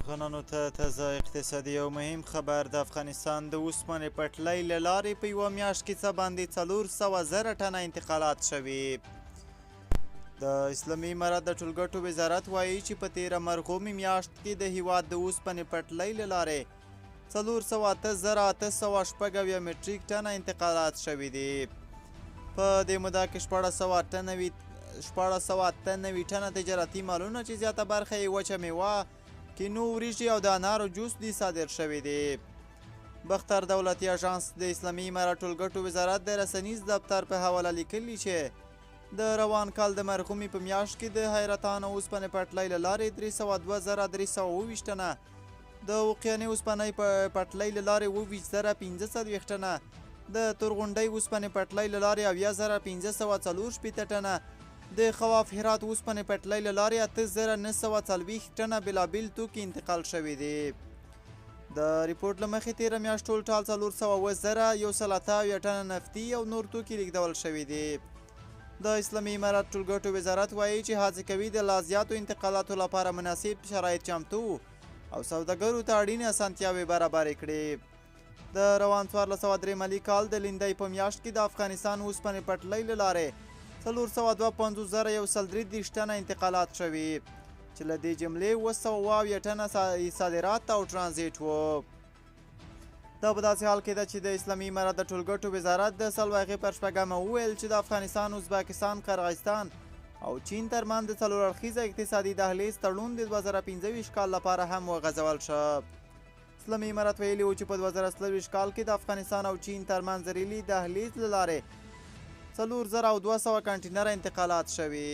افغانانو ته تازه اقتصادي او مهم خبر. د افغانستان د اوسپنې پټلۍ له لارې په یوه میاشت کې څه باندې 400,000 ټنه انتقالات شوي. د اسلامي امارت د ټولګټو وزارت وایي چې په تیره مرغومې میاشت کې د هیواد د اوسپنې پټلۍ له لارې 408,870 مټریک ټنه انتقالات شوي دي. په دې موده کې 1698 ټنه تجارتي مالونه چې زیاته برخه یې وچه میوه، کینو، وریجې او د انارو جوس دي صادر شوي دي. بختر دولتي اژانس د اسلامي امارت ټولګټو وزارت د رسنیز دفتر په حواله لیکلي چې د روان کال د مرغومې په میاشت کې د حیرتان اوسپنې پټلۍ له لارې 302,323 ټنه، د اوقیانې اوسپنې پټلۍ له لارې 22,540 ټنه، د تورغونډۍ اوسپنې پټلۍ له لارې 80,544 ټنه، د خواف هرات اوسپنې پټلۍ له لارې 8,940 ټنه بېلابېل توکي انتقال شوي دي. د ریپورټ له مخې تېره میاشت ټول ټال 407,180 ټنه نفتي او نور توکي لیږدول شوي دي. د اسلامي امارت ټولګټو وزارت وایي چې هڅې کوي د لا زیاتو انتقالاتو لپاره مناسب شرایط چمتو او سوداګرو ته اړینې اسانتیاوې برابرې کړي. د روان 1403 مالي کال د لیندۍ په میاشت کې د افغانستان اوسپنې پټلۍ له لارې 452,133 ټنه انتقالات شوي چې له دې جملې 270 ټنه صادرات او ترانزیت وو. دا په داسې حال کې ده چې د اسلامي امارت د ټولګټو وزارت د سلواغې پر شپږمه وویل چې د افغانستان، ازبکستان، قرغیزستان او چین ترمنځ د څلور اړخیزه اقتصادي دهلیز تړون د 2025 کال لپاره هم وغځول شو. اسلامي امارت ویلي و چې په 2023 کال کې د افغانستان او چین ترمنځ ریلي دهلیز له لارې 4,200 کنټینره انتقالات شوي.